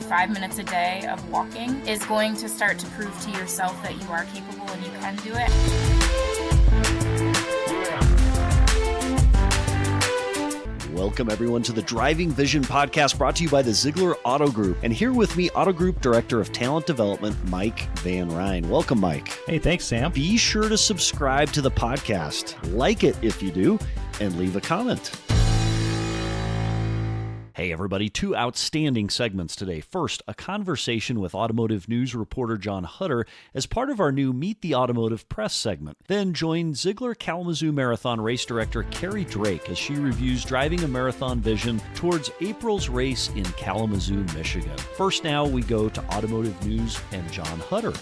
5 minutes a day of walking is going to start to prove to yourself that you are capable and you can do it. Welcome, everyone, to the Driving Vision podcast brought to you by the Zeigler Auto Group. And here with me, Auto Group Director of Talent Development, Mike Van Ryn. Welcome, Mike. Hey, thanks, Sam. Be sure to subscribe to the podcast, like it if you do, and leave a comment. Hey, everybody, two outstanding segments today. First, a conversation with automotive news reporter John Huetter as part of our new Meet the Automotive Press segment. Then join Zeigler Kalamazoo Marathon race director Carrie Drake as she reviews driving a marathon vision towards April's race in Kalamazoo, Michigan. First now, we go to automotive news and John Huetter.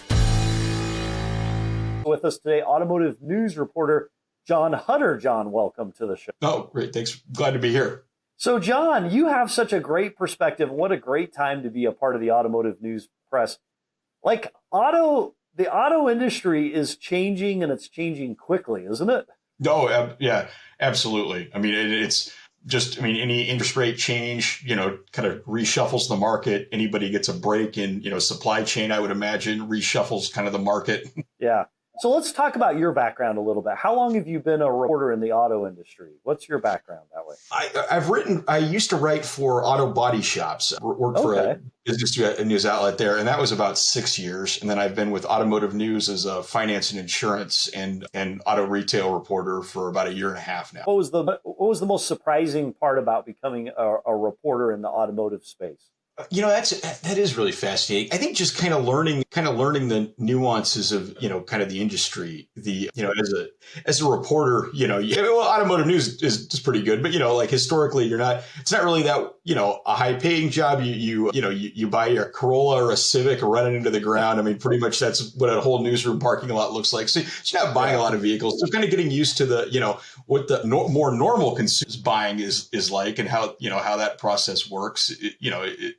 With us today, automotive news reporter John Huetter. John, welcome to the show. Oh, great. Thanks. Glad to be here. So, John, you have such a great perspective. What a great time to be a part of the automotive news press. Like, the auto industry is changing, and it's changing quickly, isn't it? Oh, yeah, absolutely. I mean, it's just, any interest rate change, kind of reshuffles the market. Anybody gets a break in, supply chain, I would imagine, reshuffles kind of the market. Yeah. So let's talk about your background a little bit. How long have you been a reporter in the auto industry? What's your background that way? I used to write for auto body shops, worked for a business news outlet there, and that was about 6 years. And then I've been with Automotive News as a finance and insurance and auto retail reporter for about 1.5 years now. What was the most surprising part about becoming a reporter in the automotive space? That is really fascinating. I think just kind of learning the nuances of, kind of the industry, as a reporter, automotive news is pretty good, but, like historically it's not really that, a high paying job. You buy a Corolla or a Civic or run it into the ground. I mean, pretty much that's what a whole newsroom parking lot looks like. So you're not buying a lot of vehicles. So kind of getting used to what the more normal consumers buying is like, and how that process works,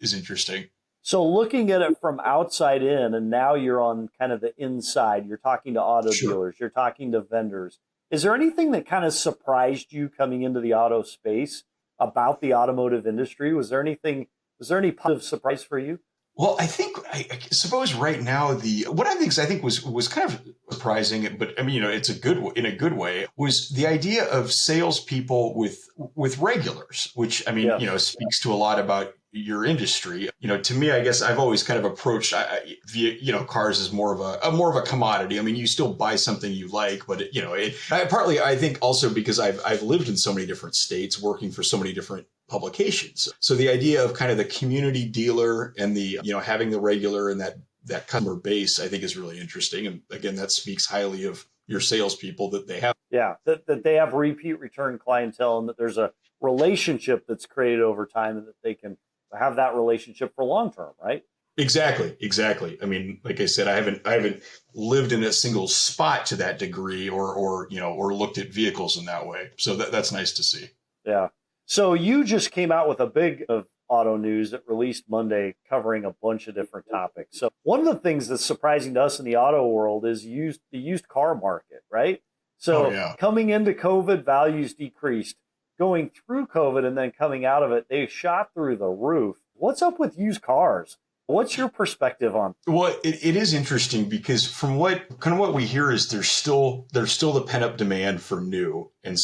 is interesting. So looking at it from outside in, and now you're on kind of the inside, you're talking to auto dealers, you're talking to vendors. Is there anything that kind of surprised you coming into the auto space about the automotive industry? Was there any positive surprise for you? Well, I suppose right now what I think was kind of surprising, but it's in a good way, was the idea of salespeople with regulars, which speaks to a lot about your industry. To me, I guess I've always kind of approached cars as more of a commodity. I mean, you still buy something you like, but partly I think also because I've lived in so many different states, working for so many different publications. So the idea of kind of the community dealer and the having the regular and that customer base, I think, is really interesting. And again, that speaks highly of your salespeople that they have. Yeah, that they have repeat return clientele, and that there's a relationship that's created over time, and that they can have that relationship for long term, right? Exactly. I mean, like I said, I haven't lived in a single spot to that degree, or looked at vehicles in that way. So that's nice to see. Yeah. So you just came out with a big of auto news that released Monday, covering a bunch of different topics. So one of the things that's surprising to us in the auto world is the used car market, right? So Coming into COVID, values decreased. Going through COVID and then coming out of it, they shot through the roof. What's up with used cars? What's your perspective on? Well, it is interesting because from what we hear is there's still the pent up demand for new, and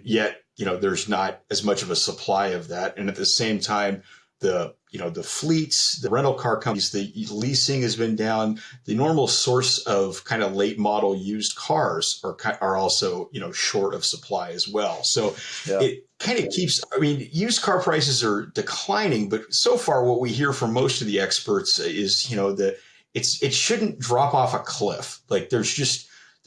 yet there's not as much of a supply of that, and at the same time the fleets, the rental car companies, the leasing has been down. The normal source of kind of late model used cars are also, short of supply as well. So it kind of keeps, used car prices are declining, but so far what we hear from most of the experts is, that it shouldn't drop off a cliff. Like there's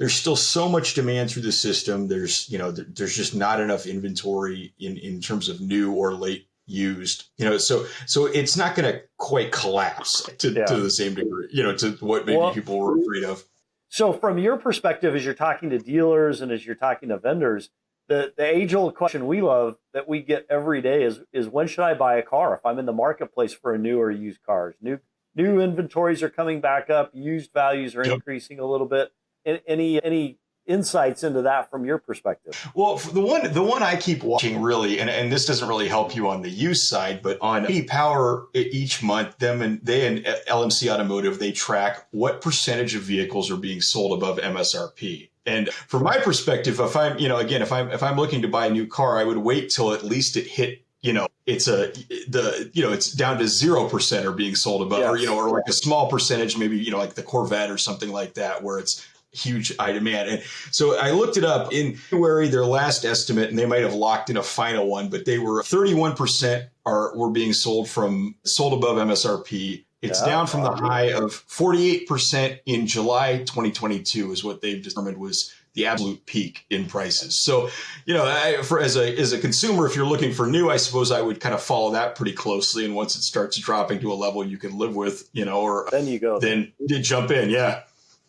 still so much demand through the system. There's just not enough inventory in terms of new or late used, so it's not going to quite collapse to the same degree, to what maybe people were afraid of. So from your perspective, as you're talking to dealers and as you're talking to vendors, the age-old question we love that we get every day is when should I buy a car if I'm in the marketplace for a new or used cars? New New inventories are coming back up. Used values are increasing a little bit. Any insights into that from your perspective? Well, for the one I keep watching really, and this doesn't really help you on the use side, but on Power each month, they and LMC Automotive, they track what percentage of vehicles are being sold above MSRP. And from my perspective, if I'm looking to buy a new car, I would wait till at least it hit, it's down to 0% are being sold above, yes. or like a small percentage, maybe, like the Corvette or something like that, where it's huge high demand. And so I looked it up in February, their last estimate, and they might have locked in a final one, but they were 31% were being sold above MSRP. It's down from the high of 48% in July 2022 is what they've determined was the absolute peak in prices. So, as a consumer, if you're looking for new, I suppose I would kind of follow that pretty closely. And once it starts dropping to a level you can live with, or then you jump in. Yeah.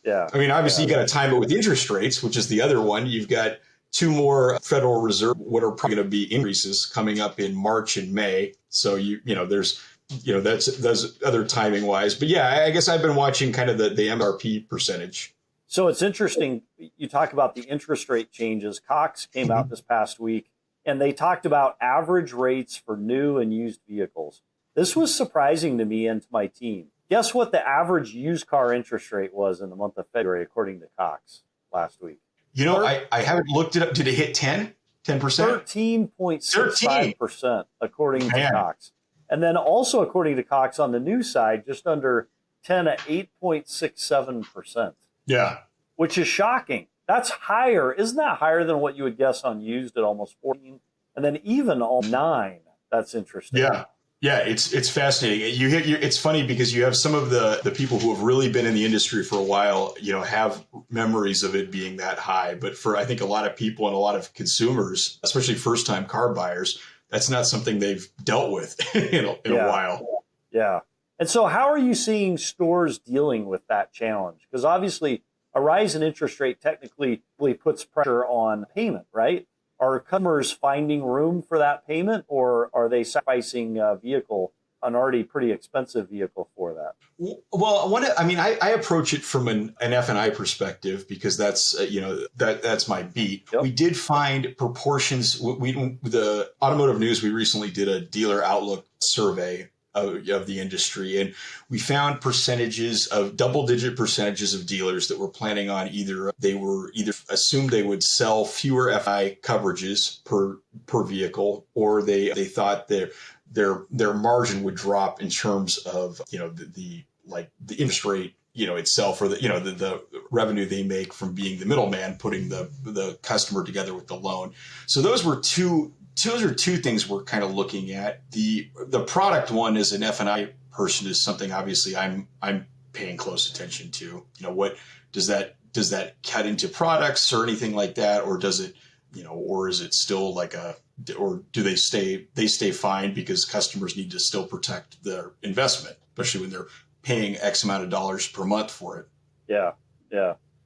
Yeah. I mean, obviously you got to time it with interest rates, which is the other one. You've got two more Federal Reserve, what are probably going to be increases coming up in March and May. So there's that's other timing wise. But yeah, I guess I've been watching kind of the MRP percentage. So it's interesting. You talk about the interest rate changes. Cox came out this past week, and they talked about average rates for new and used vehicles. This was surprising to me and to my team. Guess what the average used car interest rate was in the month of February, according to Cox last week? I haven't looked it up. Did it hit 10%? 13.65%, according to Cox. And then also according to Cox on the new side, just under 10 at 8.67%. Yeah. Which is shocking. That's higher. Isn't that higher than what you would guess on used at almost 14? And then even all 9. That's interesting. Yeah. Yeah, it's fascinating. It's funny because you have some of the people who have really been in the industry for a while, have memories of it being that high. But for, I think, a lot of people and a lot of consumers, especially first-time car buyers, that's not something they've dealt with in a while. Yeah. And so how are you seeing stores dealing with that challenge? Because obviously a rise in interest rate technically puts pressure on payment, right? Are customers finding room for that payment, or are they sacrificing an already pretty expensive vehicle for that? Well, I approach it from an F&I perspective because that's that's my beat. Yep. We did find proportions. The Automotive News, we recently did a dealer outlook survey of the industry, and we found double-digit percentages of dealers that were planning on either assumed they would sell fewer F&I coverages per vehicle, or they thought their margin would drop in terms of the interest rate itself, or the revenue they make from being the middleman putting the customer together with the loan. So those are two things we're kind of looking at. The product one as an F&I person is something obviously I'm paying close attention to. What does that cut into products or anything like that, or does it or is it still or do they stay fine because customers need to still protect their investment, especially when they're paying X amount of dollars per month for it? Yeah.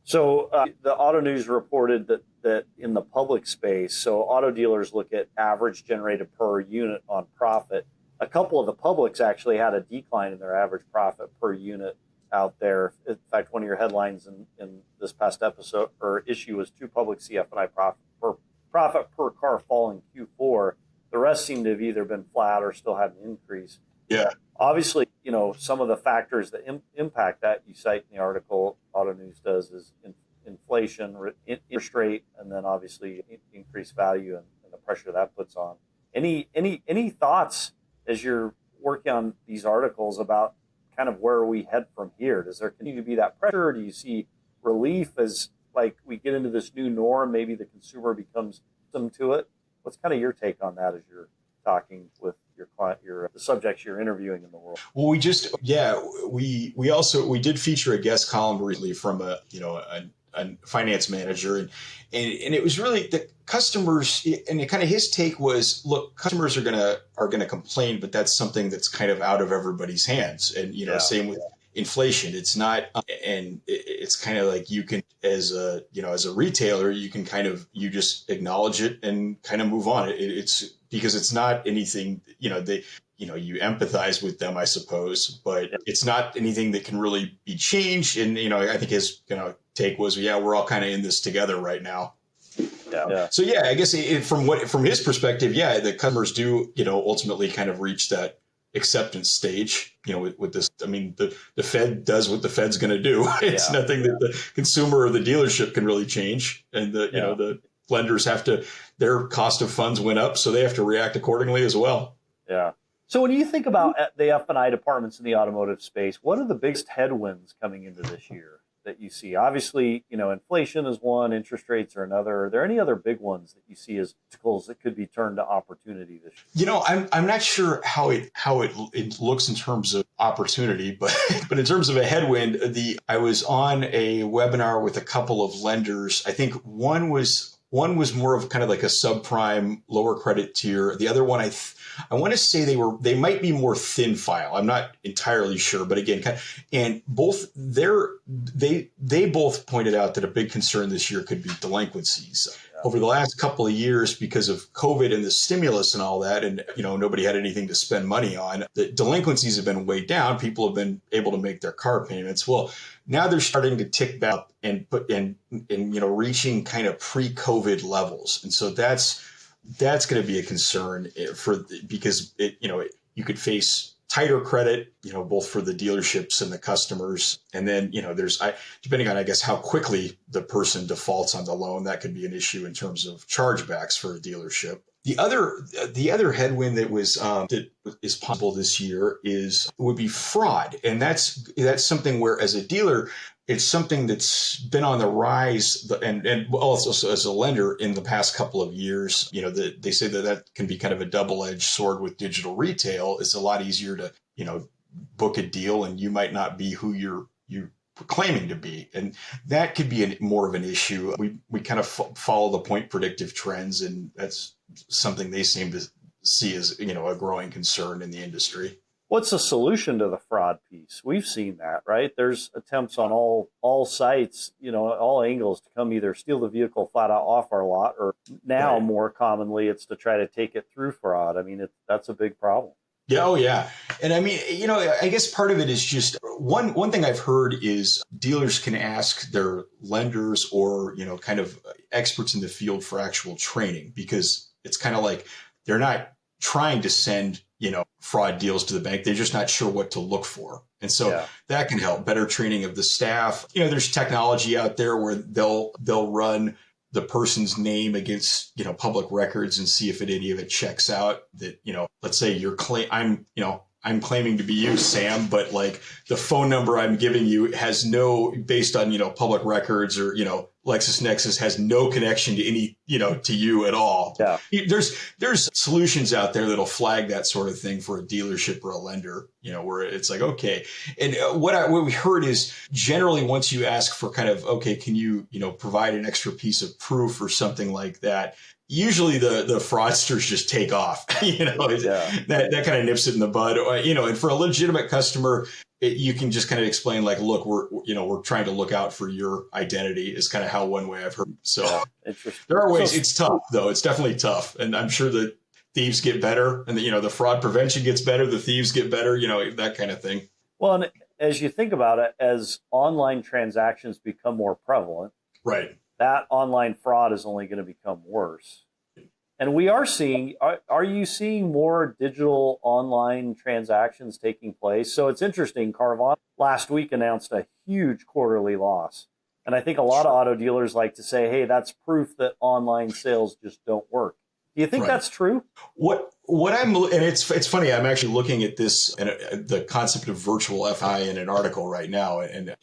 So the Auto News reported that in the public space, so auto dealers look at average generated per unit on profit. A couple of the publics actually had a decline in their average profit per unit out there. In fact, one of your headlines in this past episode or issue was 2 public CF&I profit per car fall in Q4. The rest seem to have either been flat or still had an increase. Yeah. Obviously, some of the factors that impact that you cite in the article Auto News does is inflation, interest rate, and then obviously increased value and the pressure that puts on. Any thoughts as you're working on these articles about kind of where we head from here? Does there continue to be that pressure? Do you see relief as we get into this new norm? Maybe the consumer becomes accustomed to it. What's kind of your take on that as you're talking with your client, the subjects you're interviewing in the world? Well, we did feature a guest column recently from a finance manager, and it was really the customers, and his take was, look, customers are gonna complain, but that's something that's kind of out of everybody's hands, and same with inflation. It's not, and it's kind of like you can, as a retailer, you can you just acknowledge it and kind of move on. It's because it's not anything, you empathize with them, I suppose, but it's not anything that can really be changed. And, I think his, take was, we're all kind of in this together right now. Yeah. So, I guess from his perspective, the customers do, ultimately kind of reach that acceptance stage, with this. I mean, the Fed does what the Fed's going to do. It's nothing that the consumer or the dealership can really change. And the lenders their cost of funds went up, so they have to react accordingly as well. Yeah. So when you think about the F&I departments in the automotive space, what are the biggest headwinds coming into this year that you see? Obviously, inflation is one, interest rates are another. Are there any other big ones that you see as obstacles that could be turned to opportunity this year? I'm not sure how it looks in terms of opportunity, but in terms of a headwind, I was on a webinar with a couple of lenders. I think one was more of kind of like a subprime lower credit tier. The other one, I want to say they might be more thin file. I'm not entirely sure, but again, and both they both pointed out that a big concern this year could be delinquencies. Over the last couple of years, because of COVID and the stimulus and all that, and nobody had anything to spend money on, the delinquencies have been way down. People have been able to make their car payments. Well, now they're starting to tick back and reaching kind of pre-COVID levels, and so that's going to be a concern because you could face tighter credit, both for the dealerships and the customers. And then, there's, depending on, I guess, how quickly the person defaults on the loan, that could be an issue in terms of chargebacks for a dealership. The other headwind that is possible this year would be fraud. And that's something where, as a dealer, it's something that's been on the rise and also as a lender in the past couple of years. They say that can be kind of a double-edged sword with digital retail. It's a lot easier to, book a deal and you might not be who you're claiming to be. And that could be more of an issue. We kind of follow the point predictive trends, and that's something they seem to see as, a growing concern in the industry. What's the solution to the fraud piece? We've seen that, right? There's attempts on all sites, all angles to come either steal the vehicle flat out off our lot, or now more commonly it's to try to take it through fraud. I mean, that's a big problem. Yeah. Oh, yeah. And I mean, I guess part of it is just one thing I've heard is dealers can ask their lenders or, kind of experts in the field for actual training, because it's kind of like they're not trying to send, fraud deals to the bank. They're just not sure what to look for. And so that can help. Better training of the staff. There's technology out there where they'll run the person's name against, public records and see if any of it checks out. That, let's say I'm claiming to be you, Sam, but like the phone number I'm giving you has based on, public records or, LexisNexis has no connection to any, to you at all. Yeah. There's solutions out there that'll flag that sort of thing for a dealership or a lender, where it's like, okay. And what we heard is generally once you ask for kind of, okay, can you, provide an extra piece of proof or something like that, usually the fraudsters just take off, that kind of nips it in the bud, and for a legitimate customer, you can just kind of explain like, look, we're trying to look out for your identity is kind of how one way I've heard. So there are ways. It's tough though. It's definitely tough. And I'm sure that thieves get better and the fraud prevention gets better. The thieves get better, that kind of thing. Well, and as you think about it, as online transactions become more prevalent, right, that online fraud is only going to become worse. And we are seeing, are you seeing more digital online transactions taking place? So it's interesting, Carvana last week announced a huge quarterly loss. And I think a lot of auto dealers like to say, hey, that's proof that online sales just don't work. Do you think that's true? And it's funny, I'm actually looking at this and the concept of virtual FI in an article right now. And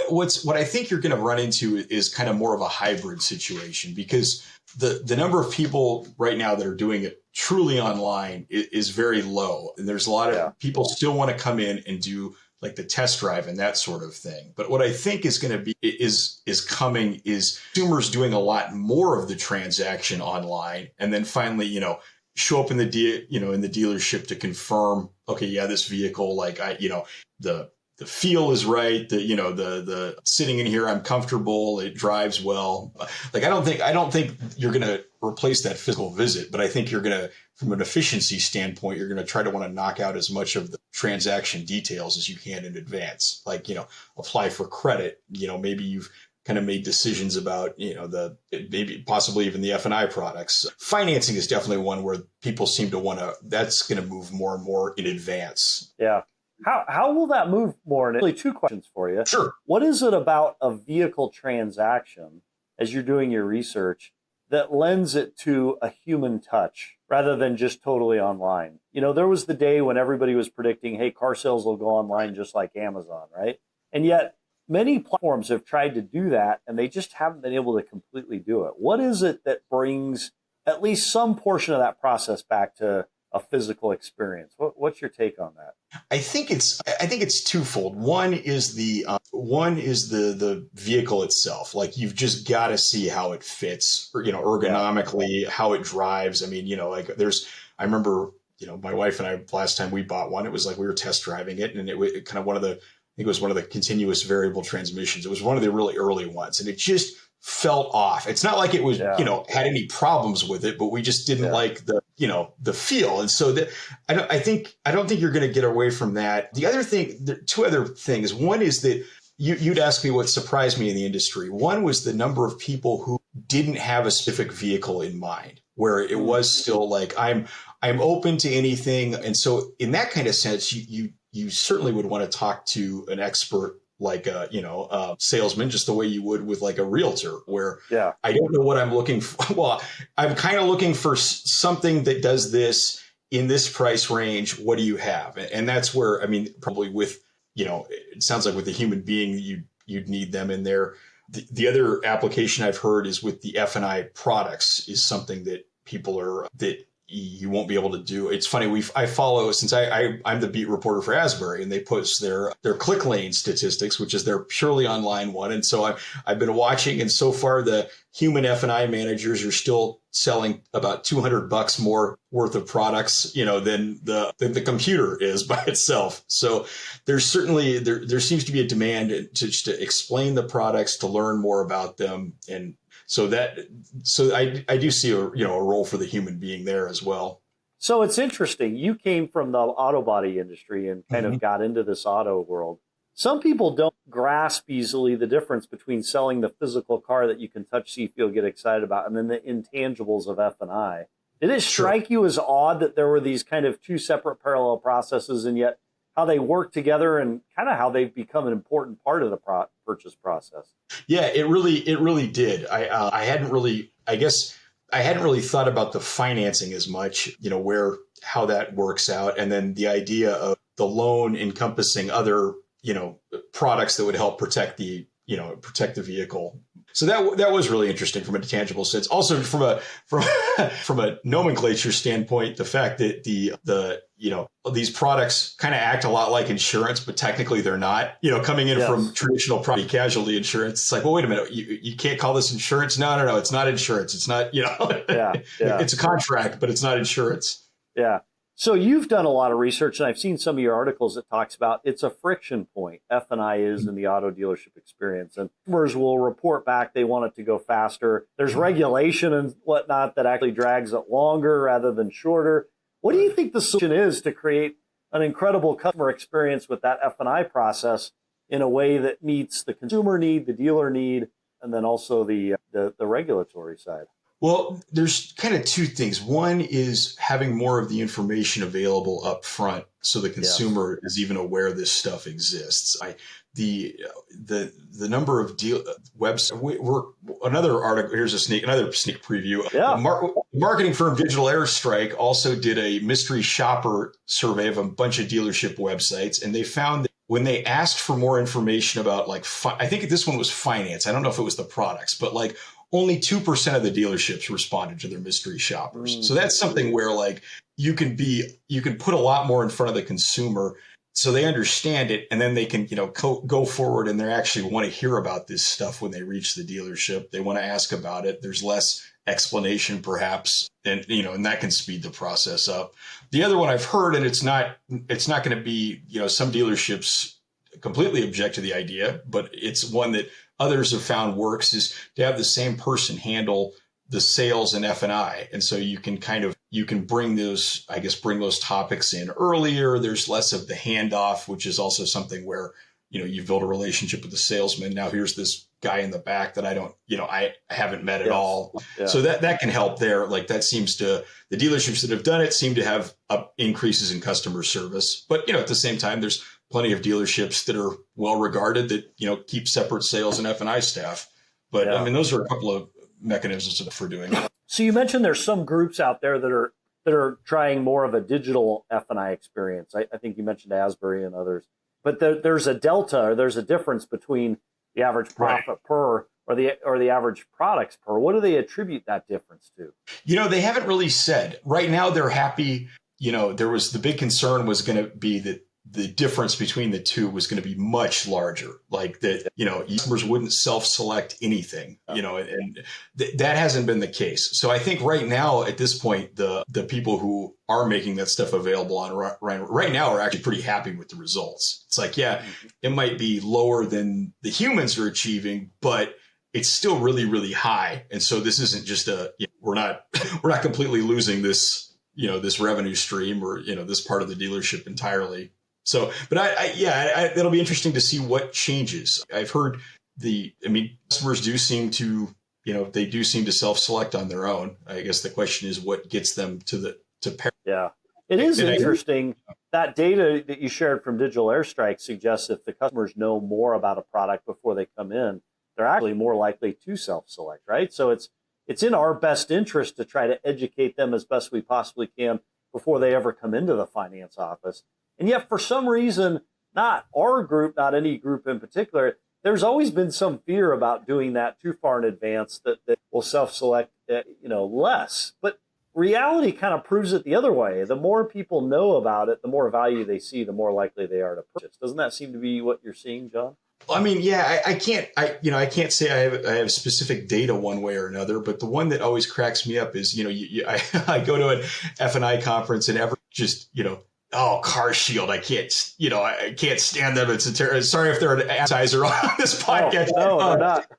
what I think you're going to run into is kind of more of a hybrid situation, because the number of people right now that are doing it truly online is very low. And there's a lot of people still want to come in and do like the test drive and that sort of thing. But what I think is going to be is coming is consumers doing a lot more of the transaction online, and then finally, show up in the dealership to confirm, okay, yeah, this vehicle, like the the feel is right, the sitting in here, I'm comfortable, it drives well. Like, I don't think you're going to replace that physical visit, but I think you're going to, from an efficiency standpoint, you're going to try to want to knock out as much of the transaction details as you can in advance. Like, apply for credit, maybe you've kind of made decisions about, maybe possibly even the F&I products. Financing is definitely one where people seem to that's going to move more and more in advance. Yeah. How will that move more? And actually, two questions for you. Sure. What is it about a vehicle transaction, as you're doing your research, that lends it to a human touch rather than just totally online? There was the day when everybody was predicting, hey, car sales will go online just like Amazon, right? And yet many platforms have tried to do that, and they just haven't been able to completely do it. What is it that brings at least some portion of that process back to a physical experience? What's your take on that? I think it's twofold. One is the vehicle itself. Like, you've just got to see how it fits, ergonomically, how it drives. I mean, I remember, my wife and I, last time we bought one, it was like we were test driving it, and it kind of I think it was one of the continuous variable transmissions. It was one of the really early ones, and it just felt off. It's not like it was, had any problems with it, but we just didn't like the feel. And so I don't think you're going to get away from that. The other thing, two other things. One is that you'd ask me what surprised me in the industry. One was the number of people who didn't have a specific vehicle in mind, where it was still like, I'm open to anything. And so in that kind of sense, you certainly would want to talk to an expert, like a salesman, just the way you would with like a realtor, where I don't know what I'm looking for. Well, I'm kind of looking for something that does this in this price range. What do you have? And that's where, probably with, it sounds like with a human being, you'd need them in there. The other application I've heard is with the F&I products, is something that that you won't be able to do. It's funny. I follow, since I'm the beat reporter for Asbury, and they post their click lane statistics, which is their purely online one. And so I've been watching, and so far the human F&I managers are still selling about $200 more worth of products, than the computer is by itself. So there's certainly, there seems to be a demand to explain the products, to learn more about them. And so I do see a role for the human being there as well. So it's interesting. You came from the auto body industry and kind of got into this auto world. Some people don't grasp easily the difference between selling the physical car that you can touch, see, feel, get excited about, and then the intangibles of F&I. Did it strike you as odd that there were these kind of two separate parallel processes, and yet how they work together and kind of how they've become an important part of the purchase process? Yeah, it really did. I hadn't really thought about the financing as much, how that works out. And then the idea of the loan encompassing other, products that would help protect the vehicle. So that was really interesting from a tangible sense. Also from a nomenclature standpoint, the fact that these products kind of act a lot like insurance, but technically they're not, coming in from traditional property casualty insurance. It's like, well, wait a minute, you can't call this insurance. No, it's not insurance. It's not, it's a contract, but it's not insurance. Yeah. So you've done a lot of research, and I've seen some of your articles that talks about it's a friction point, F&I is in the auto dealership experience. And customers will report back they want it to go faster. There's regulation and whatnot that actually drags it longer rather than shorter. What do you think the solution is to create an incredible customer experience with that F&I process in a way that meets the consumer need, the dealer need, and then also the regulatory side? Well, there's kind of two things. One is having more of the information available up front so the consumer is even aware this stuff exists. The number of websites. Another article. Here's another sneak preview. Yeah. Marketing firm Digital Airstrike also did a mystery shopper survey of a bunch of dealership websites, and they found that when they asked for more information about, like, I think this one was finance. I don't know if it was the products, but like, only 2% of the dealerships responded to their mystery shoppers. So that's something where, like, you can put a lot more in front of the consumer so they understand it, and then they can, go forward, and they actually want to hear about this stuff when they reach the dealership. They want to ask about it. There's less explanation perhaps, and that can speed the process up. The other one I've heard, and it's not going to be, some dealerships completely object to the idea, but it's one that others have found works, is to have the same person handle the sales and F&I. And so you can bring those topics in earlier. There's less of the handoff, which is also something where, you build a relationship with the salesman. Now here's this guy in the back that I haven't met at all. Yeah. So that can help there. Like that seems to, the dealerships that have done it seem to have increases in customer service. But, at the same time, there's plenty of dealerships that are well regarded that, keep separate sales and F&I staff. But I mean, those are a couple of mechanisms for doing it. So you mentioned there's some groups out there that are trying more of a digital F&I experience. I think you mentioned Asbury and others. But there's a delta, or there's a difference between the average profit per or the average products per. What do they attribute that difference to? They haven't really said. Right now, they're happy. The big concern was going to be that the difference between the two was going to be much larger, like that, customers wouldn't self-select anything, and that hasn't been the case. So I think right now at this point, the people who are making that stuff available on right now are actually pretty happy with the results. It's like, it might be lower than the humans are achieving, but it's still really, really high. And so this isn't just we're not completely losing this, this revenue stream or, this part of the dealership entirely. So, but it'll be interesting to see what changes. I've heard customers do seem to, they do seem to self-select on their own. I guess the question is what gets them to pair. Yeah, it is interesting. That data that you shared from Digital Airstrike suggests if the customers know more about a product before they come in, they're actually more likely to self-select, right? So it's in our best interest to try to educate them as best we possibly can before they ever come into the finance office. And yet, for some reason, not our group, not any group in particular, there's always been some fear about doing that too far in advance that will self-select, less. But reality kind of proves it the other way. The more people know about it, the more value they see, the more likely they are to purchase. Doesn't that seem to be what you're seeing, John? I mean, I can't say I have specific data one way or another, but the one that always cracks me up is, I go to an F&I conference and Car Shield. I can't stand them. Sorry if they're an advertiser on this podcast. No,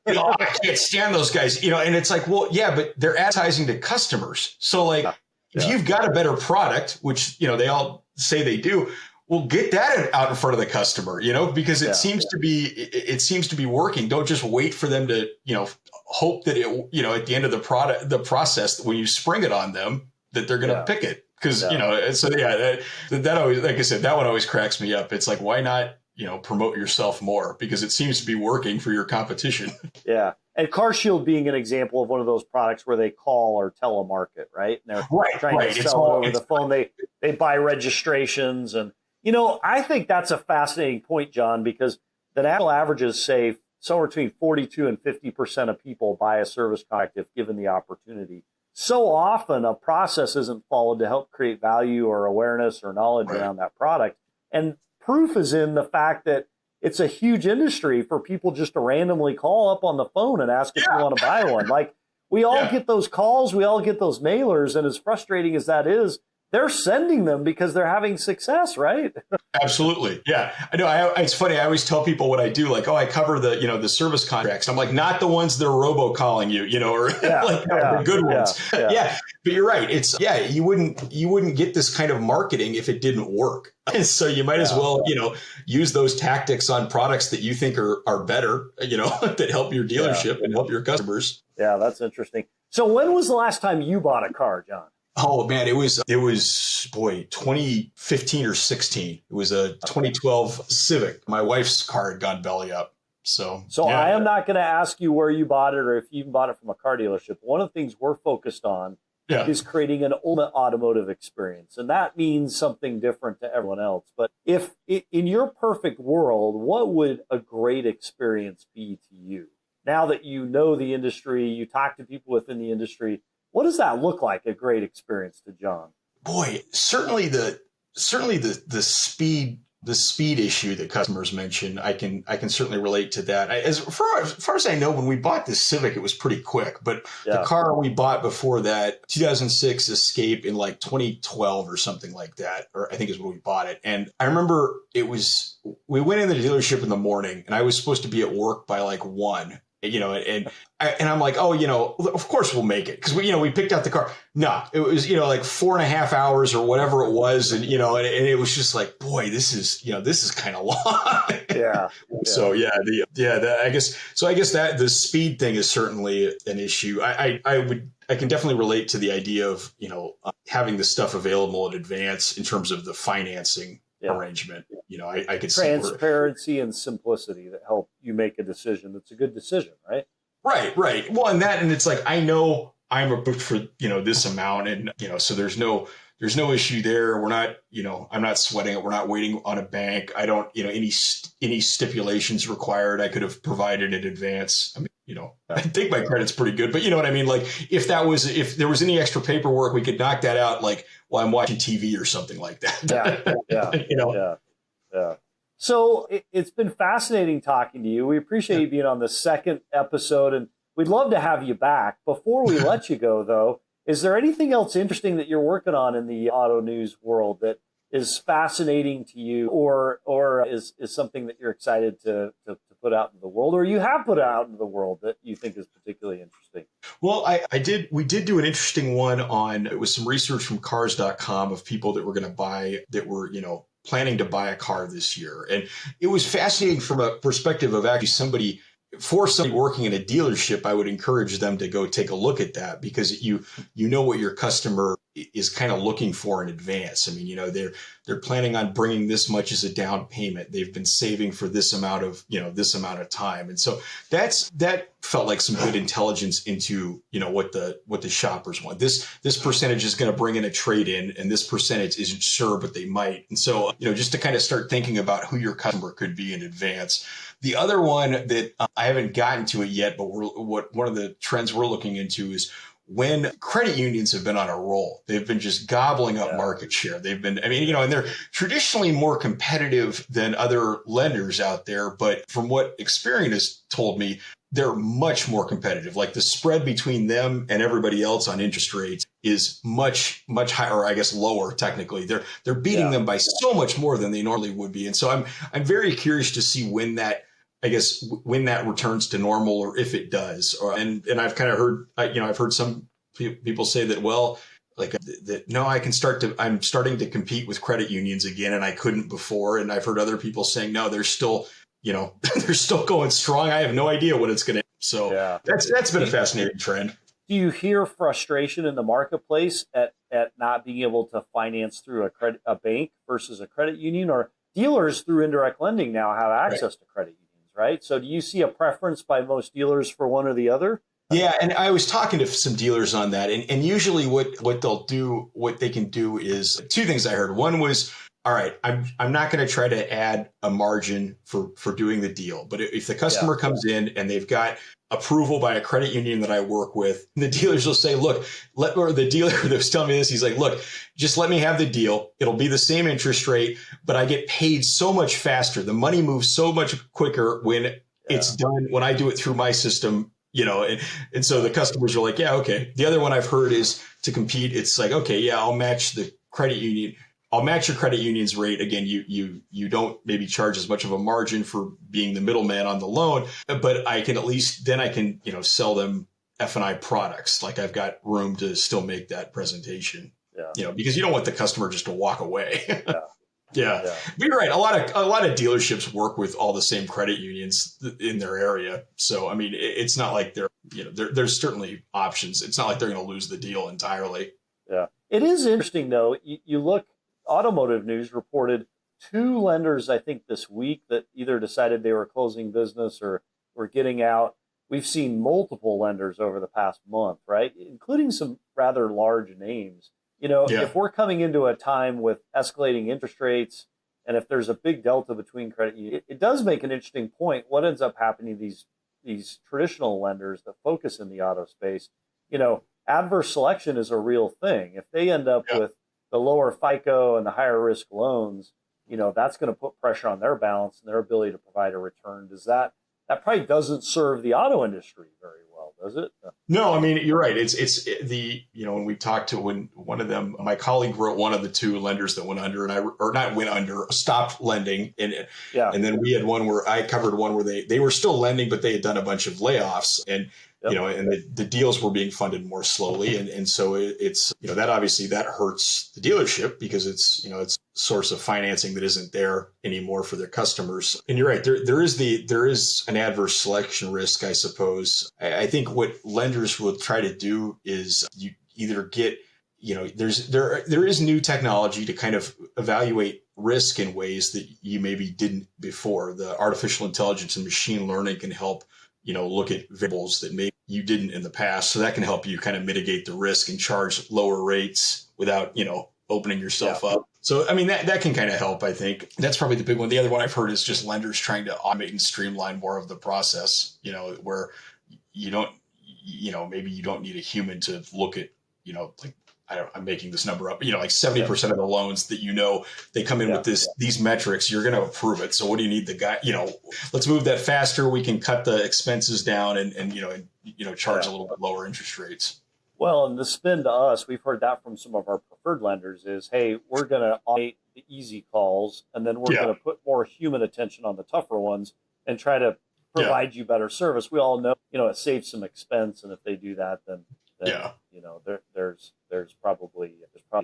they're not. I can't stand those guys. And it's like, well, yeah, but they're advertising to customers. So if you've got a better product, which they all say they do, well, get that out in front of the customer. Because it seems to be working. Don't just wait for them to hope that it at the end of the process when you spring it on them that they're going to pick it. Because, that always, like I said, that one always cracks me up. It's like, why not, promote yourself more? Because it seems to be working for your competition. Yeah. And Car Shield being an example of one of those products where they call or telemarket, right? And they're trying to sell it over the phone. They buy registrations. And, I think that's a fascinating point, John, because the national averages say somewhere between 42 and 50% of people buy a service contract if given the opportunity. So often a process isn't followed to help create value or awareness or knowledge around that product. And proof is in the fact that it's a huge industry for people just to randomly call up on the phone and ask if you want to buy one. Like we all get those calls, we all get those mailers, and as frustrating as that is, they're sending them because they're having success, right? Absolutely. Yeah. I know. It's funny. I always tell people what I do. Like, I cover the service contracts. I'm like, not the ones that are robocalling you, or the good ones. Yeah. But you're right. It's, you wouldn't get this kind of marketing if it didn't work. And so you might as well, use those tactics on products that you think are better, that help your dealership and help your customers. Yeah, that's interesting. So when was the last time you bought a car, John? Oh man, it was 2015 or 16. It was a 2012 Civic. My wife's car had gone belly up. So I am not going to ask you where you bought it or if you even bought it from a car dealership. One of the things we're focused on is creating an ultimate automotive experience. And that means something different to everyone else. But if in your perfect world, what would a great experience be to you? Now that you know the industry, you talk to people within the industry, what does that look like, a great experience to John? Boy, certainly the speed the speed issue that customers mention, I can certainly relate to that. As far as I know, when we bought this Civic, it was pretty quick. But the car we bought before that, 2006 Escape in like 2012 or something like that, or I think is when we bought it. And I remember we went in the dealership in the morning, and I was supposed to be at work by like 1. And I'm like, oh, of course we'll make it, because we picked out the car. No, it was like 4.5 hours or whatever it was, and and it was just like, boy, this is kind of long. Yeah. So I guess that the speed thing is certainly an issue. I can definitely relate to the idea of having the stuff available in advance in terms of the financing arrangement. I could see transparency and simplicity that help you make a decision that's a good decision, right? Right. Well, and it's like, I know I'm booked for this amount, and so there's no issue there. We're not I'm not sweating it. We're not waiting on a bank. I don't any stipulations required I could have provided in advance. I mean, I think my credit's pretty good, but you know what I mean? Like, if there was any extra paperwork, we could knock that out, like while I'm watching TV or something like that. Yeah. So it's been fascinating talking to you. We appreciate you being on the second episode, and we'd love to have you back. Before we let you go, though, is there anything else interesting that you're working on in the auto news world that is fascinating to you, or is something that you're excited to put out into the world, or you have put out into the world that you think is particularly interesting? Well, we did do an interesting one it was some research from cars.com of people that were going to buy, that were, planning to buy a car this year. And it was fascinating from a perspective of actually somebody working in a dealership. I would encourage them to go take a look at that, because you know what your customer is kind of looking for in advance. I mean, they're planning on bringing this much as a down payment. They've been saving for this amount of time. And so that felt like some good intelligence into, what the shoppers want. This percentage is going to bring in a trade-in, and this percentage isn't sure, but they might. And so, just to kind of start thinking about who your customer could be in advance. The other one that I haven't gotten to it yet, but one of the trends we're looking into is when credit unions have been on a roll. They've been just gobbling up market share. They've been, and they're traditionally more competitive than other lenders out there. But from what Experian has told me, they're much more competitive. Like, the spread between them and everybody else on interest rates is much, much higher, or I guess lower technically. They're beating them by so much more than they normally would be. And so I'm very curious to see when that returns to normal, or if it does. And I've kind of heard, I've heard some people say that, I'm starting to compete with credit unions again, and I couldn't before. And I've heard other people saying, no, they're still, they're still going strong. I have no idea what it's going to. So that's been a fascinating trend. Do you hear frustration in the marketplace at not being able to finance through a bank versus a credit union, or dealers through indirect lending now have access to credit unions? Right. So do you see a preference by most dealers for one or the other? Yeah. And I was talking to some dealers on that. And usually what they can do is two things I heard. One was, all right, I'm not going to try to add a margin for doing the deal. But if the customer comes in and they've got approval by a credit union that I work with, the dealers will say, look, or the dealer that was telling me this, he's like, look, just let me have the deal. It'll be the same interest rate, but I get paid so much faster. The money moves so much quicker when it's done, when I do it through my system, and so the customers are like, yeah, okay. The other one I've heard is to compete. It's like, okay, yeah, I'll match the credit union. I'll match your credit union's rate. Again, you don't maybe charge as much of a margin for being the middleman on the loan, but I can sell them F&I products. Like, I've got room to still make that presentation. Because you don't want the customer just to walk away. Yeah. But you're right. A lot of dealerships work with all the same credit unions in their area. So, I mean, it's not like there's certainly options. It's not like they're going to lose the deal entirely. Yeah. It is interesting, though. You look, Automotive News reported 2 lenders, I think, this week that either decided they were closing business or were getting out. We've seen multiple lenders over the past month, right? Including some rather large names. If we're coming into a time with escalating interest rates, and if there's a big delta between credit unions, it does make an interesting point. What ends up happening to these traditional lenders that focus in the auto space? Adverse selection is a real thing. If they end up with the lower FICO and the higher risk loans, that's going to put pressure on their balance and their ability to provide a return. That probably doesn't serve the auto industry very well, does it? No, I mean, you're right. It's the, when we talked to when one of them, my colleague wrote one of the two lenders that went under, or not went under, stopped lending. And then we had one where I covered one where they were still lending, but they had done a bunch of layoffs, and and the deals were being funded more slowly. And so it's, that obviously that hurts the dealership because it's, it's a source of financing that isn't there anymore for their customers. And you're right. There is an adverse selection risk, I suppose. I think what lenders will try to do is you either get, there is new technology to kind of evaluate risk in ways that you maybe didn't before. The artificial intelligence and machine learning can help look at variables that maybe you didn't in the past. So that can help you kind of mitigate the risk and charge lower rates without, opening yourself up. So, I mean, that can kind of help, I think. That's probably the big one. The other one I've heard is just lenders trying to automate and streamline more of the process, where you don't, maybe you don't need a human to look at, like, I'm making this number up, like 70% of the loans that, they come in with these metrics, you're going to approve it. So what do you need the guy, let's move that faster. We can cut the expenses down and charge a little bit lower interest rates. Well, and the spin to us, we've heard that from some of our preferred lenders is, hey, we're going to automate the easy calls, and then we're going to put more human attention on the tougher ones and try to provide you better service. We all know, it saves some expense. And if they do that, then there's probably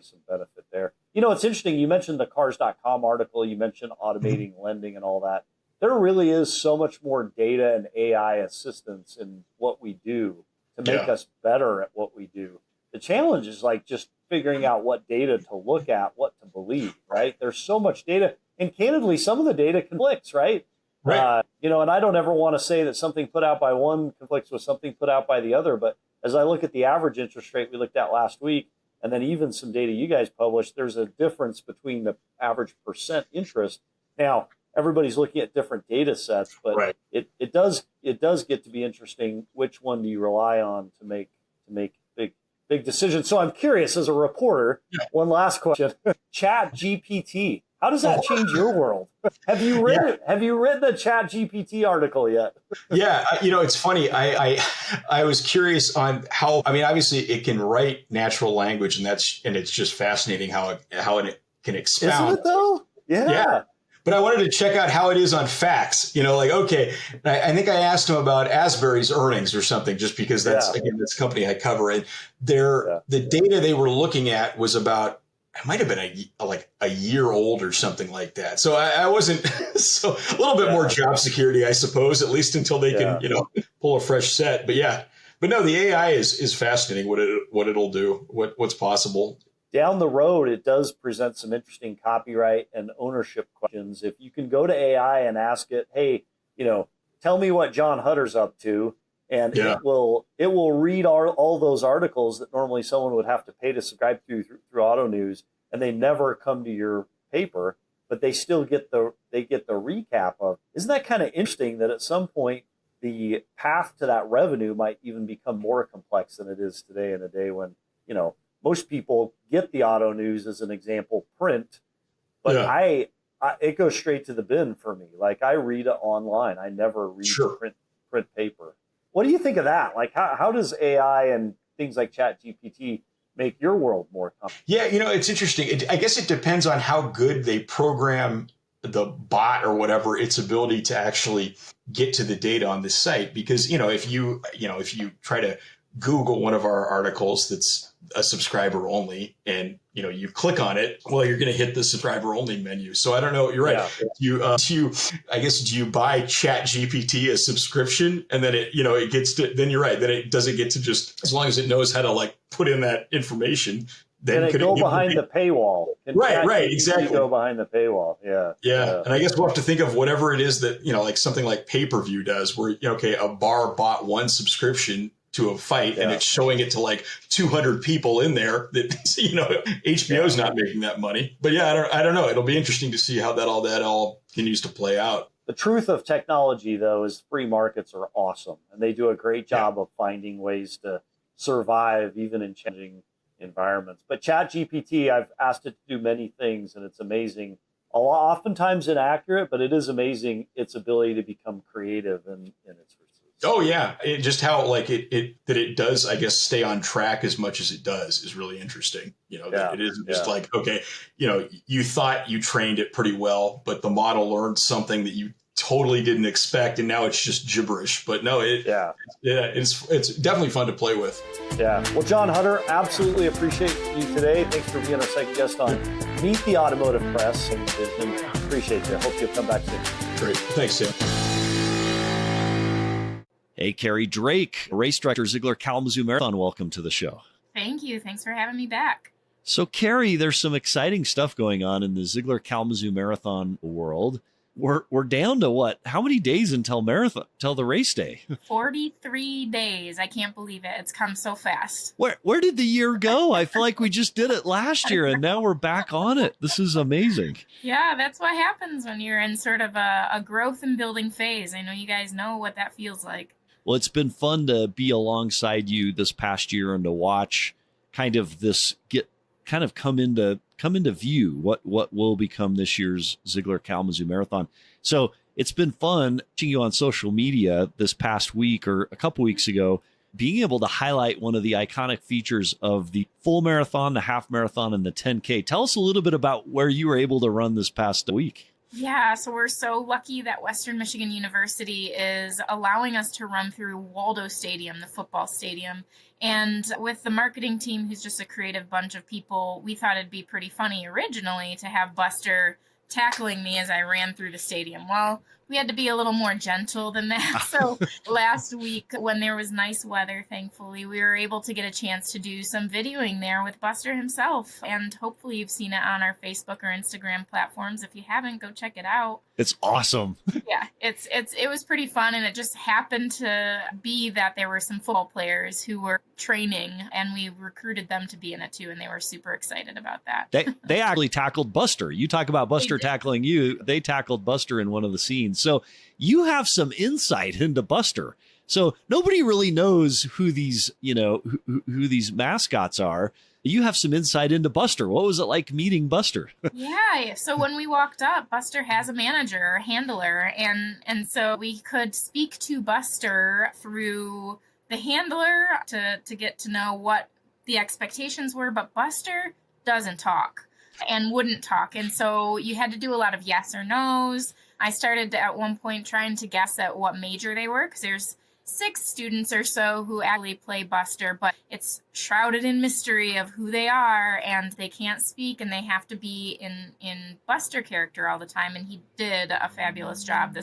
some benefit there. It's interesting. You mentioned the cars.com article. You mentioned automating lending and all that. There really is so much more data and AI assistance in what we do to make us better at what we do. The challenge is like just figuring out what data to look at, what to believe, right? There's so much data. And candidly, some of the data conflicts, right? Right. And I don't ever want to say that something put out by one conflicts with something put out by the other. But as I look at the average interest rate we looked at last week, and then even some data you guys published, there's a difference between the average percent interest. Now, everybody's looking at different data sets, but it does get to be interesting. Which one do you rely on to make big decisions? So I'm curious, as a reporter, one last question: Chat GPT. How does that change your world? Have you read the Chat GPT article yet? Yeah, it's funny. I was curious on how. I mean, obviously, it can write natural language, and it's just fascinating how it can expound. Isn't it though? Yeah. But I wanted to check out how it is on facts. Okay. I think I asked him about Asbury's earnings or something, just because that's this company I cover, and the data they were looking at was about. It might have been a year old or something like that. So I wasn't so a little bit more job security, I suppose, at least until they can, pull a fresh set. But no, the AI is fascinating. What it'll do, what's possible. Down the road, it does present some interesting copyright and ownership questions. If you can go to AI and ask it, hey, tell me what John Huetter's up to. And it will read all those articles that normally someone would have to pay to subscribe through Auto News, and they never come to your paper, but they still get the recap of. Isn't that kind of interesting that at some point the path to that revenue might even become more complex than it is today, in a day when most people get the Auto News, as an example, print, but it goes straight to the bin for me. Like, I read it online. I never read print paper. What do you think of that? Like, how does AI and things like Chat GPT make your world more complex? Yeah, it's interesting. I guess it depends on how good they program the bot or whatever, its ability to actually get to the data on the site. Because, if you try to Google one of our articles that's a subscriber only, and you click on it, well, you're going to hit the subscriber only menu. So I don't know. You're right. Yeah. Do you buy Chat GPT a subscription, and then it gets to, then you're right. Then it doesn't get to just, as long as it knows how to put in that information. Then it go behind the paywall? Right, exactly. Go behind the paywall. Yeah. And I guess we'll have to think of whatever it is that, like something like pay-per-view does, where, a bar bought one subscription to a fight, and it's showing it to like 200 people in there that, HBO's not making that money. But I don't know. It'll be interesting to see how that all continues to play out. The truth of technology, though, is free markets are awesome, and they do a great job of finding ways to survive even in changing environments. But Chat GPT, I've asked it to do many things, and it's amazing oftentimes inaccurate, but it is amazing its ability to become creative in its pursuits. Oh yeah, just how like it does, I guess, stay on track as much as it does is really interesting. That it isn't just like, okay, you thought you trained it pretty well, but the model learned something that you totally didn't expect, and now it's just gibberish. But no, it's definitely fun to play with. Yeah. Well, John Huetter, absolutely appreciate you today. Thanks for being our second guest on Meet the Automotive Press and Vision. Appreciate you. Hope you'll come back soon. Great. Thanks, Sam. Hey, Carrie Drake, race director, Zeigler Kalamazoo Marathon. Welcome to the show. Thank you. Thanks for having me back. So, Carrie, there's some exciting stuff going on in the Zeigler Kalamazoo Marathon world. We're down to what? How many days until the race day? 43 days. I can't believe it. It's come so fast. Where did the year go? I feel like we just did it last year and now we're back on it. This is amazing. Yeah, that's what happens when you're in sort of a growth and building phase. I know you guys know what that feels like. Well, it's been fun to be alongside you this past year and to watch kind of this come into view what will become this year's Zeigler Kalamazoo Marathon. So it's been fun watching you on social media this past week or a couple weeks ago, being able to highlight one of the iconic features of the full marathon, the half marathon, and the 10K. Tell us a little bit about where you were able to run this past week. Yeah, so we're so lucky that Western Michigan University is allowing us to run through Waldo Stadium, the football stadium. And with the marketing team, who's just a creative bunch of people, we thought it'd be pretty funny originally to have Buster tackling me as I ran through the stadium. Well, we had to be a little more gentle than that. So last week, when there was nice weather, thankfully, we were able to get a chance to do some videoing there with Buster himself. And hopefully you've seen it on our Facebook or Instagram platforms. If you haven't, go check it out. It's awesome. Yeah, it was pretty fun. And it just happened to be that there were some football players who were training and we recruited them to be in it too. And they were super excited about that. They actually tackled Buster. You talk about Buster tackling you. They tackled Buster in one of the scenes. So you have some insight into Buster. So nobody really knows who these, who these mascots are. You have some insight into Buster. What was it like meeting Buster? Yeah. So when we walked up, Buster has a manager or handler. And so we could speak to Buster through the handler to get to know what the expectations were. But Buster doesn't talk and wouldn't talk. And so you had to do a lot of yes or no's. I started at one point trying to guess at what major they were because there's 6 students or so who actually play Buster, but it's shrouded in mystery of who they are, and they can't speak, and they have to be in Buster character all the time. And he did a fabulous job.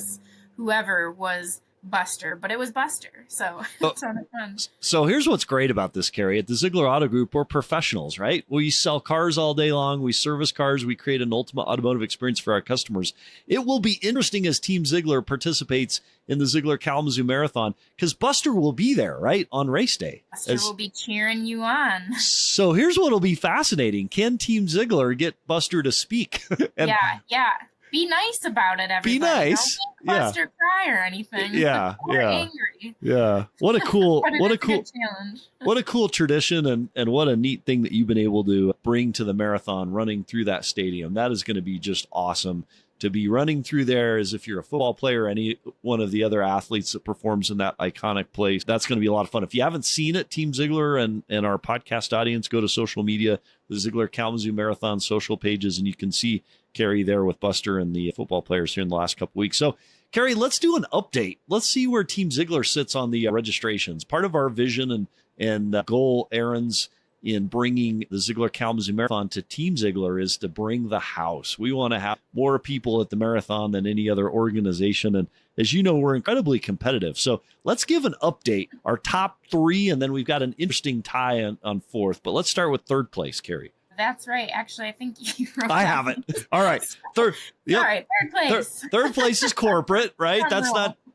Whoever was Buster, but it was Buster. So it's fun. So here's what's great about this, Carrie. At the Zeigler Auto Group, we're professionals, right? We sell cars all day long. We service cars. We create an ultimate automotive experience for our customers. It will be interesting as Team Zeigler participates in the Zeigler Kalamazoo Marathon because Buster will be there, right, on race day. Buster will be cheering you on. So here's what will be fascinating. Can Team Zeigler get Buster to speak? Yeah. Be nice about it, everybody. Be nice. Don't make Buster cry or anything. Yeah. Or angry. Yeah. What a cool challenge. What a cool tradition and what a neat thing that you've been able to bring to the marathon running through that stadium. That is going to be just awesome to be running through there as if you're a football player or any one of the other athletes that performs in that iconic place. That's going to be a lot of fun. If you haven't seen it, Team Zeigler and our podcast audience, go to social media, the Zeigler Kalamazoo Marathon social pages, and you can see Carrie there with Buster and the football players here in the last couple weeks. So, Carrie, let's do an update. Let's see where Team Zeigler sits on the registrations. Part of our vision and goal errands in bringing the Zeigler Kalamazoo Marathon to Team Zeigler is to bring the house. We want to have more people at the marathon than any other organization. And as you know, we're incredibly competitive. So let's give an update, our top 3, and then we've got an interesting tie on 4th. But let's start with 3rd place, Carrie. That's right. Actually, I think you wrote I have it. All right. Third place. Third place is corporate, right?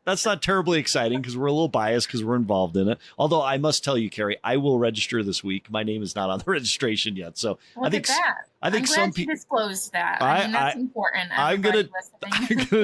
That's not terribly exciting because we're a little biased because we're involved in it. Although I must tell you, Carrie, I will register this week. My name is not on the registration yet. So I'm glad some people disclosed that. I mean, that's important. I'm gonna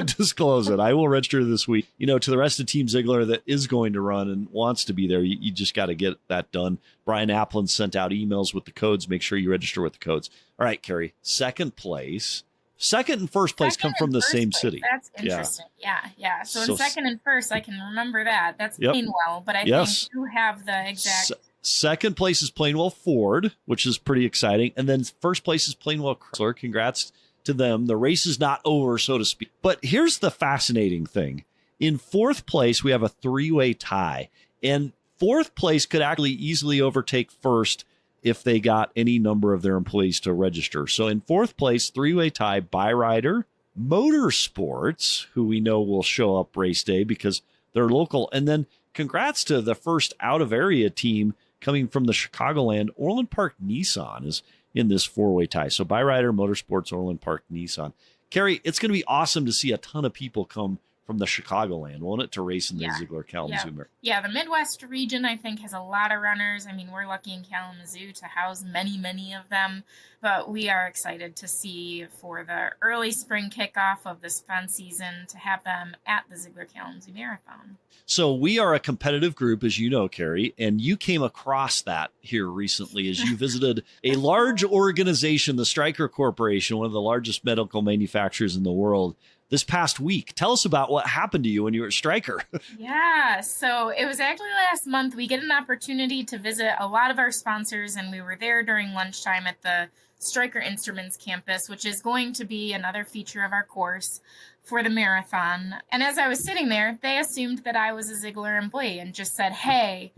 disclose it. I will register this week. To the rest of Team Zeigler that is going to run and wants to be there, you just got to get that done. Brian Applin sent out emails with the codes. Make sure you register with the codes. All right, Carrie, 2nd place. Second and first place come from the same city. That's interesting. Yeah. So in second and first, I can remember that. That's Plainwell, but I think you have the exact. Second place is Plainwell Ford, which is pretty exciting. And then first place is Plainwell Chrysler. Congrats to them. The race is not over, so to speak. But here's the fascinating thing. In fourth place, we have a three-way tie. And fourth place could actually easily overtake first if they got any number of their employees to register. So in fourth place, three-way tie, Byrider, Motorsports, who we know will show up race day because they're local. And then congrats to the first out-of-area team coming from the Chicagoland. Orland Park Nissan is in this four-way tie. So Byrider, Motorsports, Orland Park Nissan. Carrie, it's going to be awesome to see a ton of people come from the Chicagoland, won't it, to race in the Zeigler Kalamazoo Marathon? Yeah, the Midwest region, I think, has a lot of runners. I mean, we're lucky in Kalamazoo to house many of them, but we are excited to see for the early spring kickoff of this fun season to have them at the Zeigler Kalamazoo Marathon. So we are a competitive group, as you know, Carrie, and you came across that here recently as you visited a large organization, the Stryker Corporation, one of the largest medical manufacturers in the world, this past week. Tell us about what happened to you when you were at Stryker. Yeah, so it was actually last month. We get an opportunity to visit a lot of our sponsors, and we were there during lunchtime at the Stryker Instruments campus, which is going to be another feature of our course for the marathon. And as I was sitting there, they assumed that I was a Zeigler employee and just said, "Hey,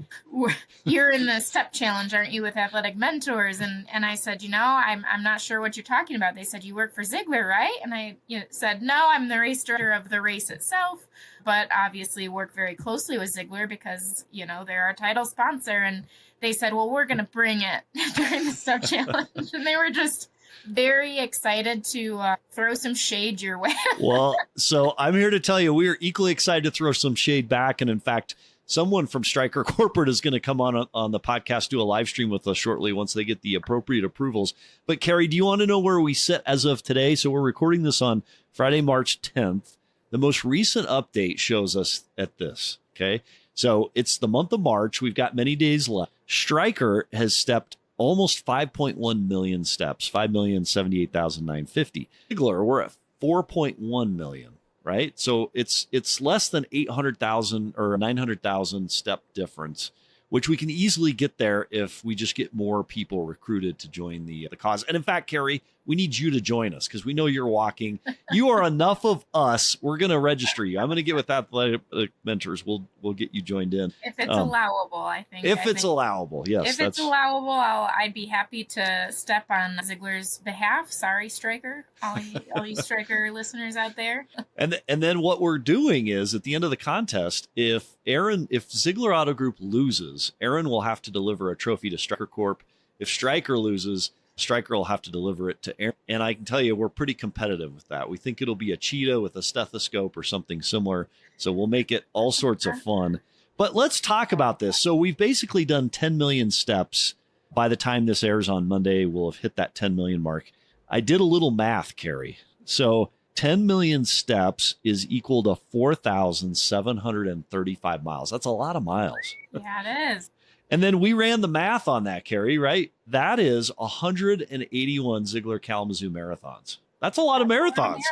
you're in the step challenge, aren't you, with Athletic Mentors?" And I said, I'm not sure what you're talking about. They said, "You work for Zeigler, right?" And I said, "No, I'm the race director of the race itself, but obviously work very closely with Zeigler because, they're our title sponsor." And they said, "Well, we're going to bring it during the step challenge." And they were just very excited to throw some shade your way. Well, so I'm here to tell you we are equally excited to throw some shade back. And in fact, someone from Stryker Corporate is going to come on the podcast, do a live stream with us shortly once they get the appropriate approvals. But Carrie, do you want to know where we sit as of today? So we're recording this on Friday, March 10th. The most recent update shows us at this. Okay. So it's the month of March. We've got many days left. Stryker has stepped almost 5.1 million steps, 5,078,950. Zeigler, we're at 4.1 million, right? So it's less than 800,000 or 900,000 step difference, which we can easily get there if we just get more people recruited to join the cause. And in fact, Carrie, we need you to join us because we know you're walking. You are enough of us. We're going to register you. I'm going to get with Athletic Mentors. We'll get you joined in. If it's allowable, I think. If it's allowable, yes. If it's allowable, I'd be happy to step on Zeigler's behalf. Sorry, Stryker. All you Stryker listeners out there. And then what we're doing is at the end of the contest, if Zeigler Auto Group loses, Aaron will have to deliver a trophy to Stryker Corp. If Stryker loses, Stryker will have to deliver it to Aaron. And I can tell you, we're pretty competitive with that. We think it'll be a cheetah with a stethoscope or something similar. So we'll make it all sorts of fun. But let's talk about this. So we've basically done 10 million steps. By the time this airs on Monday, we'll have hit that 10 million mark. I did a little math, Carrie. So 10 million steps is equal to 4,735 miles. That's a lot of miles. Yeah, it is. And then we ran the math on that, Carrie, right? That is 181 Zeigler Kalamazoo marathons. That's a lot of marathons.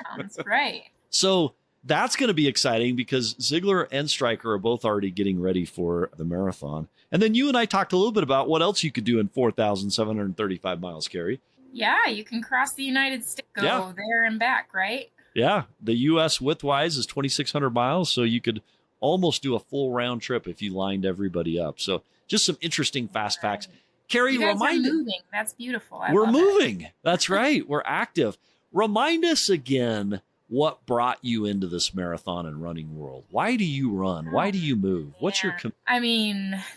Right. So that's going to be exciting because Zeigler and Stryker are both already getting ready for the marathon. And then you and I talked a little bit about what else you could do in 4,735 miles, Carrie. Yeah, you can cross the United States, go there and back, right? Yeah, the U.S. width-wise is 2,600 miles, so you could almost do a full round trip if you lined everybody up. So just some interesting fast facts. Carrie, you guys are moving. That's beautiful. We're moving. That's right. We're active. Remind us again what brought you into this marathon and running world. Why do you run? Why do you move? What's your...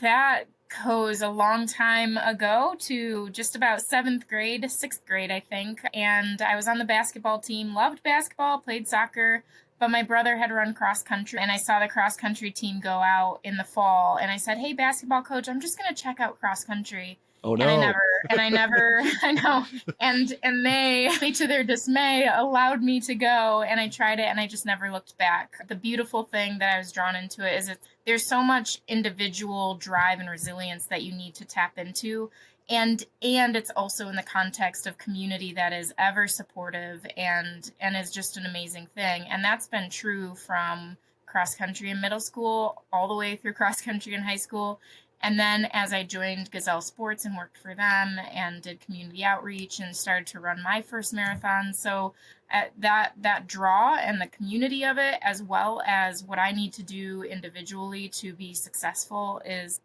that goes a long time ago to just about 6th grade, I think. And I was on the basketball team, loved basketball, played soccer. But my brother had run cross country, and I saw the cross country team go out in the fall. And I said, "Hey, basketball coach, I'm just going to check out cross country." Oh no! I know. And they, to their dismay, allowed me to go, and I tried it, and I just never looked back. The beautiful thing that I was drawn into it is there's so much individual drive and resilience that you need to tap into. And it's also in the context of community that is ever supportive and is just an amazing thing. And that's been true from cross country in middle school all the way through cross country in high school. And then as I joined Gazelle Sports and worked for them and did community outreach and started to run my first marathon. So that draw and the community of it, as well as what I need to do individually to be successful, is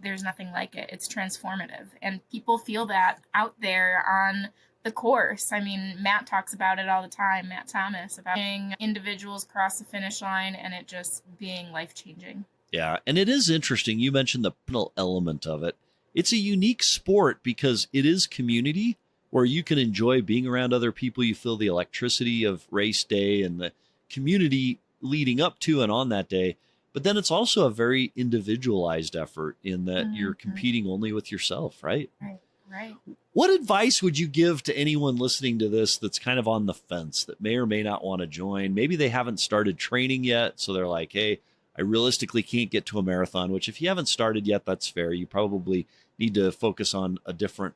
there's nothing like it. It's transformative. And people feel that out there on the course. I mean, Matt talks about it all the time, Matt Thomas, about seeing individuals cross the finish line and it just being life-changing. Yeah, and it is interesting. You mentioned the personal element of it. It's a unique sport because it is community where you can enjoy being around other people. You feel the electricity of race day and the community leading up to and on that day. But then it's also a very individualized effort in that you're competing only with yourself, right? Right. What advice would you give to anyone listening to this that's kind of on the fence, that may or may not want to join? Maybe they haven't started training yet, so they're like, hey, I realistically can't get to a marathon, which if you haven't started yet, that's fair. You probably need to focus on a different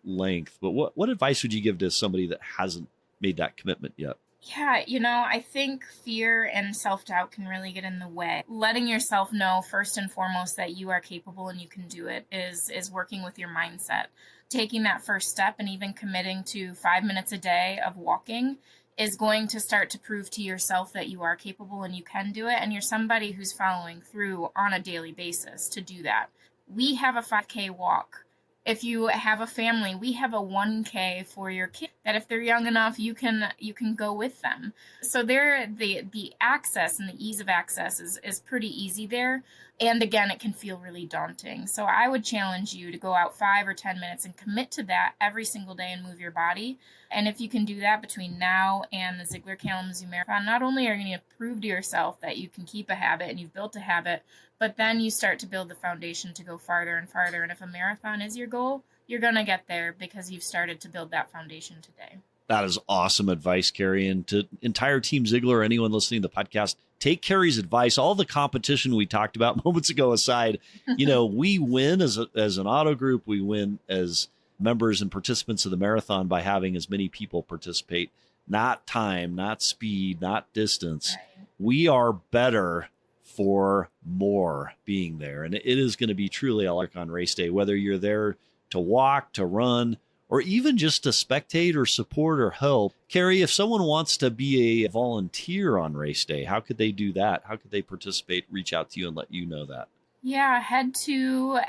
length. But what advice would you give to somebody that hasn't made that commitment yet? Yeah, I think fear and self-doubt can really get in the way. Letting yourself know first and foremost that you are capable and you can do it is working with your mindset. Taking that first step and even committing to 5 minutes a day of walking is going to start to prove to yourself that you are capable and you can do it. And you're somebody who's following through on a daily basis to do that. We have a 5K walk. If you have a family, we have a 1K for your kid that if they're young enough, you can go with them. So the access and the ease of access is pretty easy there. And again, it can feel really daunting. So I would challenge you to go out 5 or 10 minutes and commit to that every single day and move your body. And if you can do that between now and the Zeigler Kalamazoo Marathon, not only are you going to prove to yourself that you can keep a habit and you've built a habit, but then you start to build the foundation to go farther and farther. And if a marathon is your goal, you're going to get there because you've started to build that foundation today. That is awesome advice, Carrie. And to entire Team Zeigler, anyone listening to the podcast, take Carrie's advice. All the competition we talked about moments ago aside, we win as an auto group. We win as members and participants of the marathon by having as many people participate. Not time, not speed, not distance. Right. We are better for more being there. And it is going to be truly electric on race day, whether you're there to walk, to run, or even just to spectate or support or help. Carrie, if someone wants to be a volunteer on race day, how could they do that? How could they participate, reach out to you and let you know that? Yeah, head to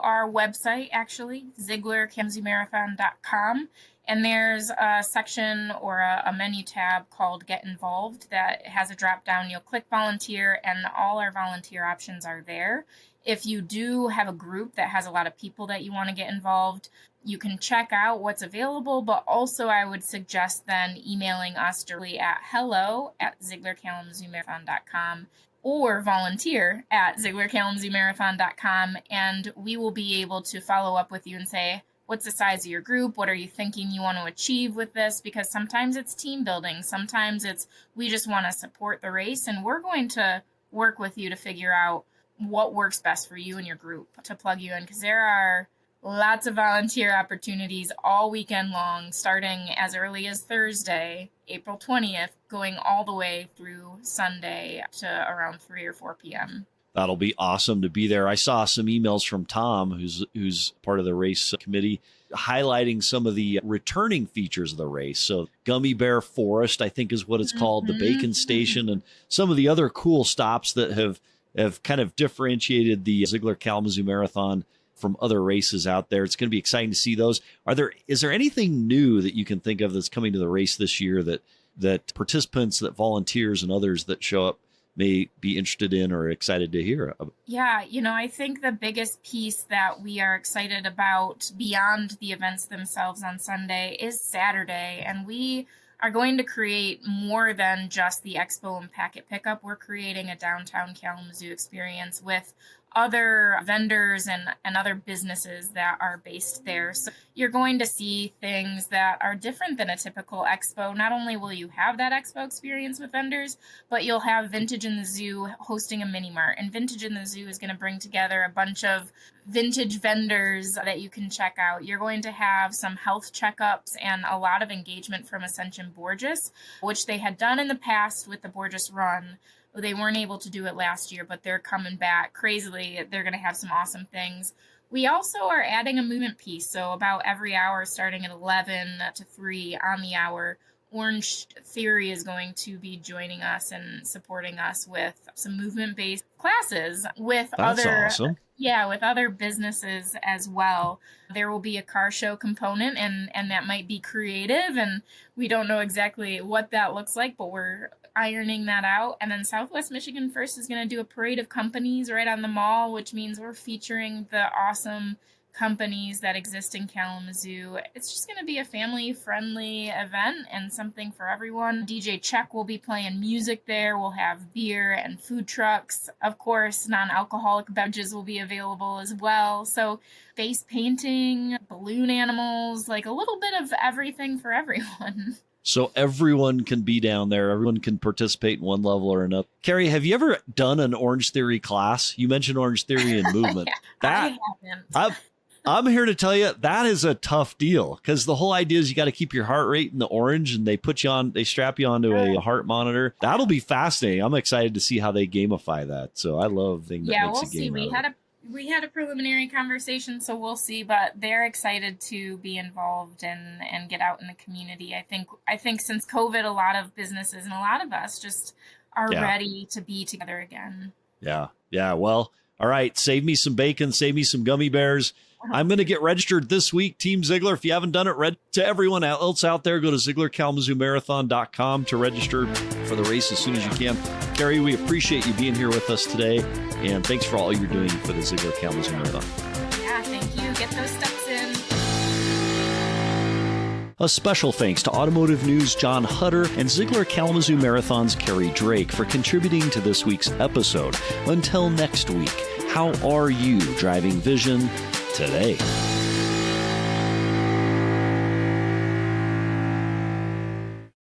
our website, actually, ZeiglerKalamazooMarathon.com. And there's a section or a menu tab called Get Involved that has a drop down. You'll click volunteer and all our volunteer options are there. If you do have a group that has a lot of people that you want to get involved, you can check out what's available, but also I would suggest then emailing us directly at hello@ZeiglerKalamazooMarathon.com or volunteer@ZeiglerKalamazooMarathon.com, and we will be able to follow up with you and say, what's the size of your group? What are you thinking you want to achieve with this? Because sometimes it's team building. Sometimes it's we just want to support the race, and we're going to work with you to figure out what works best for you and your group to plug you in, because there are lots of volunteer opportunities all weekend long, starting as early as Thursday, April 20th, going all the way through Sunday to around 3 or 4 p.m. That'll be awesome to be there. I saw some emails from Tom, who's part of the race committee, highlighting some of the returning features of the race. So Gummy Bear Forest, I think is what it's called, the Bacon Station, and some of the other cool stops that have kind of differentiated the Zeigler Kalamazoo Marathon from other races out there. It's going to be exciting to see those. Is there anything new that you can think of that's coming to the race this year that participants, that volunteers and others that show up may be interested in or excited to hear about? Yeah, I think the biggest piece that we are excited about beyond the events themselves on Sunday is Saturday. And we are going to create more than just the expo and packet pickup. We're creating a downtown Kalamazoo experience with other vendors and other businesses that are based there. So you're going to see things that are different than a typical expo. Not only will you have that expo experience with vendors, but you'll have Vintage in the Zoo hosting a mini mart. And Vintage in the Zoo is going to bring together a bunch of vintage vendors that you can check out. You're going to have some health checkups and a lot of engagement from Ascension Borges, which they had done in the past with the Borges Run. They weren't able to do it last year, but they're coming back crazily. They're going to have some awesome things. We also are adding a movement piece. So about every hour, starting at 11 to 3 on the hour, Orange Theory is going to be joining us and supporting us with some movement-based classes with awesome. with other businesses as well. There will be a car show component, and that might be creative, and we don't know exactly what that looks like, but we're ironing that out. And then Southwest Michigan First is going to do a parade of companies right on the mall, which means we're featuring the awesome companies that exist in Kalamazoo. It's just going to be a family-friendly event and something for everyone. DJ Check will be playing music there. We'll have beer and food trucks. Of course, non-alcoholic beverages will be available as well. So face painting, balloon animals, like a little bit of everything for everyone. So everyone can be down there. Everyone can participate in one level or another. Carrie, have you ever done an Orange Theory class? You mentioned Orange Theory and movement. I haven't. I'm here to tell you that is a tough deal, because the whole idea is you got to keep your heart rate in the orange, and they strap you onto a heart monitor. That'll be fascinating. I'm excited to see how they gamify that. So I love things that makes a game. We'll see. We had a preliminary conversation, so we'll see, but they're excited to be involved and get out in the community. I think since COVID, a lot of businesses and a lot of us just are ready to be together again. Yeah. Well, all right. Save me some bacon. Save me some gummy bears. I'm going to get registered this week. Team Zeigler, if you haven't done it, to everyone else out there, go to ZeiglerKalamazooMarathon.com to register for the race as soon as you can. Carrie, we appreciate you being here with us today, and thanks for all you're doing for the Zeigler Kalamazoo Marathon. Yeah, thank you. Get those steps in. A special thanks to Automotive News' John Huetter and Zeigler Kalamazoo Marathon's Carrie Drake for contributing to this week's episode. Until next week, how are you driving vision today?